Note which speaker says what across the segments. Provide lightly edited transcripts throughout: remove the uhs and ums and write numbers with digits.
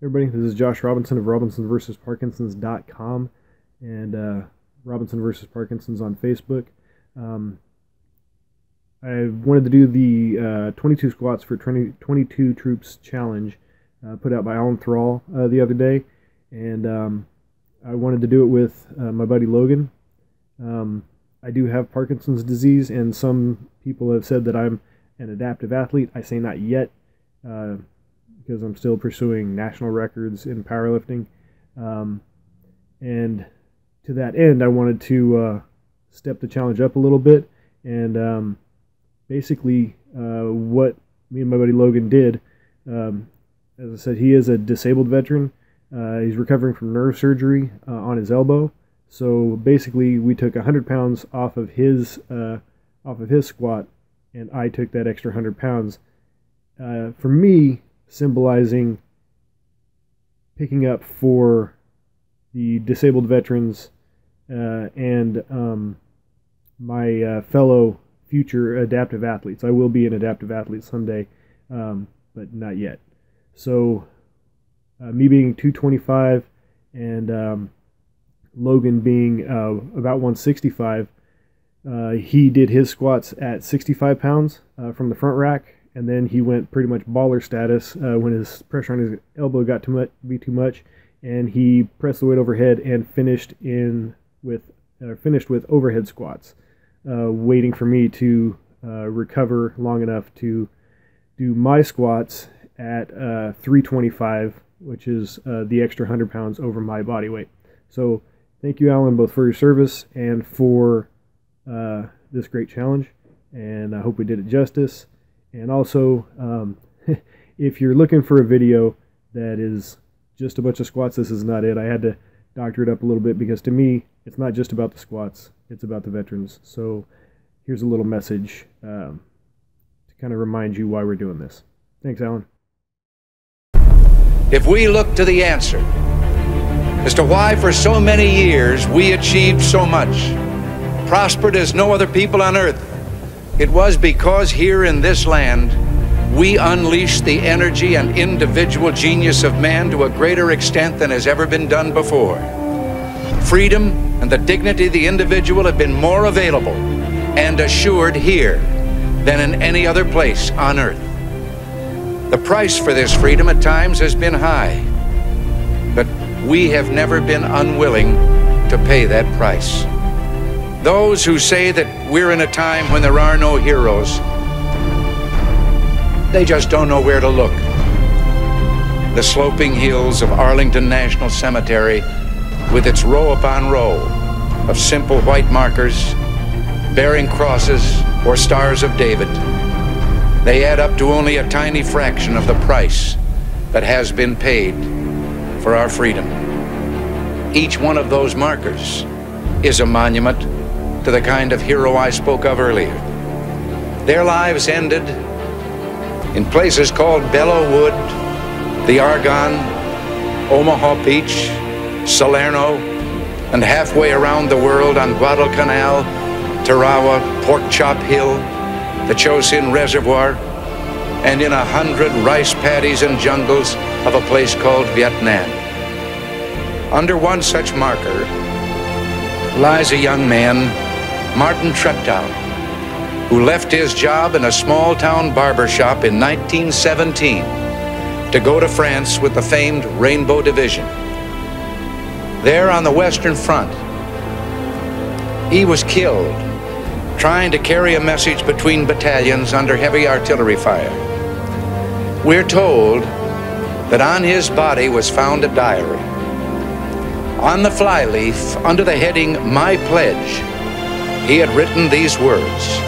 Speaker 1: Everybody, this is Josh Robinson of RobinsonVSParkinsons.com and Robinson vs. Parkinson's on Facebook. I wanted to do the 22 squats for 22 troops challenge put out by Thrall the other day, and I wanted to do it with my buddy Logan. I do have Parkinson's disease, and some people have said that I'm an adaptive athlete. I say not yet, because I'm still pursuing national records in powerlifting. And to that end, I wanted to step the challenge up a little bit. And basically, what me and my buddy Logan did, as I said, he is a disabled veteran. He's recovering from nerve surgery on his elbow. So basically, we took 100 pounds off of his squat, and I took that extra 100 pounds. For me, symbolizing picking up for the disabled veterans and my fellow future adaptive athletes. I will be an adaptive athlete someday, but not yet. So me being 225 and Logan being about 165, he did his squats at 65 pounds from the front rack. And then he went pretty much baller status when his pressure on his elbow got too much, and he pressed the weight overhead and finished with overhead squats, waiting for me to recover long enough to do my squats at 325, which is the extra 100 pounds over my body weight. So thank you, Alan, both for your service and for this great challenge, and I hope we did it justice. And also, if you're looking for a video that is just a bunch of squats, this is not it. I had to doctor it up a little bit because to me, it's not just about the squats, it's about the veterans. So here's a little message to kind of remind you why we're doing this. Thanks, Alan.
Speaker 2: If we look to the answer as to why for so many years we achieved so much, prospered as no other people on earth, it was because here in this land, we unleashed the energy and individual genius of man to a greater extent than has ever been done before. Freedom and the dignity of the individual have been more available and assured here than in any other place on earth. The price for this freedom at times has been high, but we have never been unwilling to pay that price. Those who say that we're in a time when there are no heroes, they just don't know where to look. The sloping hills of Arlington National Cemetery, with its row upon row of simple white markers bearing crosses or stars of David, they add up to only a tiny fraction of the price that has been paid for our freedom. Each one of those markers is a monument to the kind of hero I spoke of earlier. Their lives ended in places called Belleau Wood, the Argonne, Omaha Beach, Salerno, and halfway around the world on Guadalcanal, Tarawa, Pork Chop Hill, the Chosin Reservoir, and in 100 rice paddies and jungles of a place called Vietnam. Under one such marker lies a young man, Martin Treptow, who left his job in a small-town barber shop in 1917 to go to France with the famed Rainbow Division. There on the Western Front, he was killed trying to carry a message between battalions under heavy artillery fire. We're told that on his body was found a diary. On the flyleaf, under the heading, "My Pledge," he had written these words: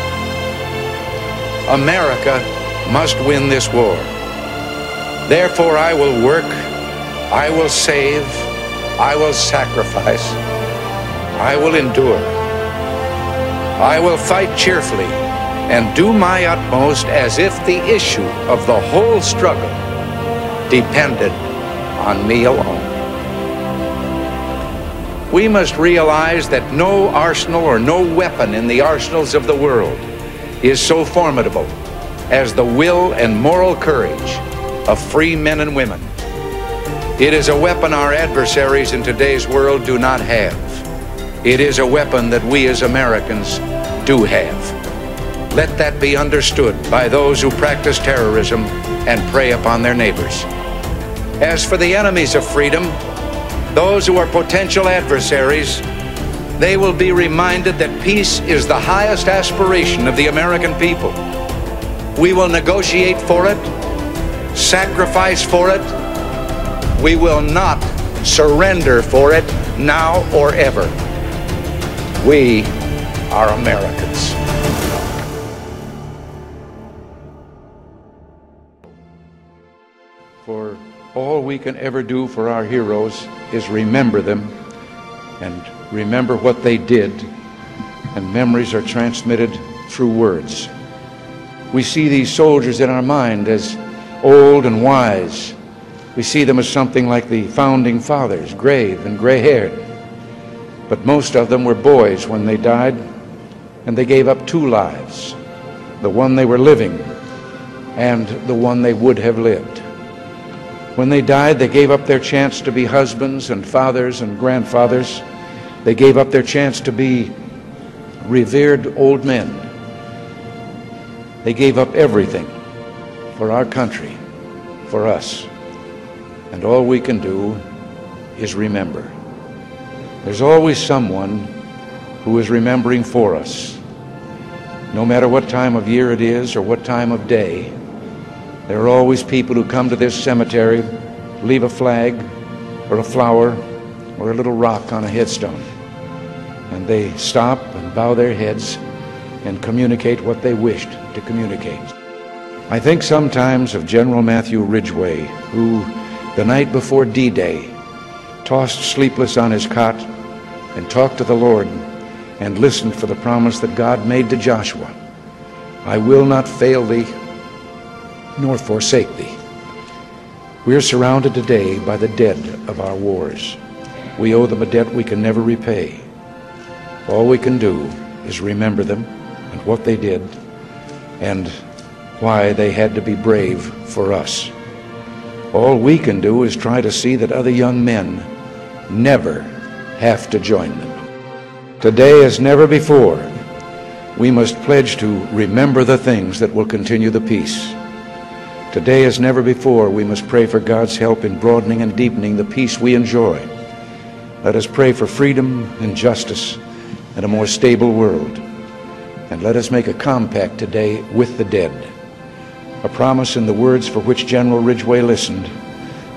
Speaker 2: "America must win this war. Therefore I will work, I will save, I will sacrifice, I will endure. I will fight cheerfully and do my utmost as if the issue of the whole struggle depended on me alone." We must realize that no arsenal or no weapon in the arsenals of the world is so formidable as the will and moral courage of free men and women. It is a weapon our adversaries in today's world do not have. It is a weapon that we as Americans do have. Let that be understood by those who practice terrorism and prey upon their neighbors. As for the enemies of freedom, those who are potential adversaries, they will be reminded that peace is the highest aspiration of the American people. We will negotiate for it, sacrifice for it. We will not surrender for it now or ever. We are Americans. For all we can ever do for our heroes is remember them and remember what they did, and memories are transmitted through words. We see these soldiers in our mind as old and wise. We see them as something like the founding fathers, grave and gray-haired. But most of them were boys when they died, and they gave up two lives, the one they were living and the one they would have lived. When they died, they gave up their chance to be husbands and fathers and grandfathers. They gave up their chance to be revered old men. They gave up everything for our country, for us. And all we can do is remember. There's always someone who is remembering for us. No matter what time of year it is or what time of day, there are always people who come to this cemetery, leave a flag or a flower or a little rock on a headstone, and they stop and bow their heads and communicate what they wished to communicate. I think sometimes of General Matthew Ridgway, who the night before D-Day tossed sleepless on his cot and talked to the Lord and listened for the promise that God made to Joshua. I will not fail thee nor forsake thee. We are surrounded today by the dead of our wars. We owe them a debt we can never repay. All we can do is remember them and what they did and why they had to be brave for us. All we can do is try to see that other young men never have to join them. Today as never before, we must pledge to remember the things that will continue the peace. Today as never before, we must pray for God's help in broadening and deepening the peace we enjoy. Let us pray for freedom and justice and a more stable world. And let us make a compact today with the dead, a promise in the words for which General Ridgway listened: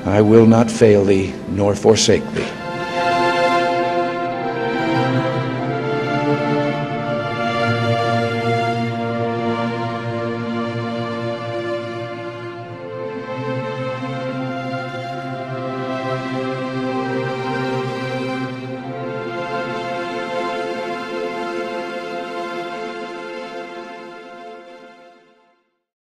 Speaker 2: I will not fail thee nor forsake thee.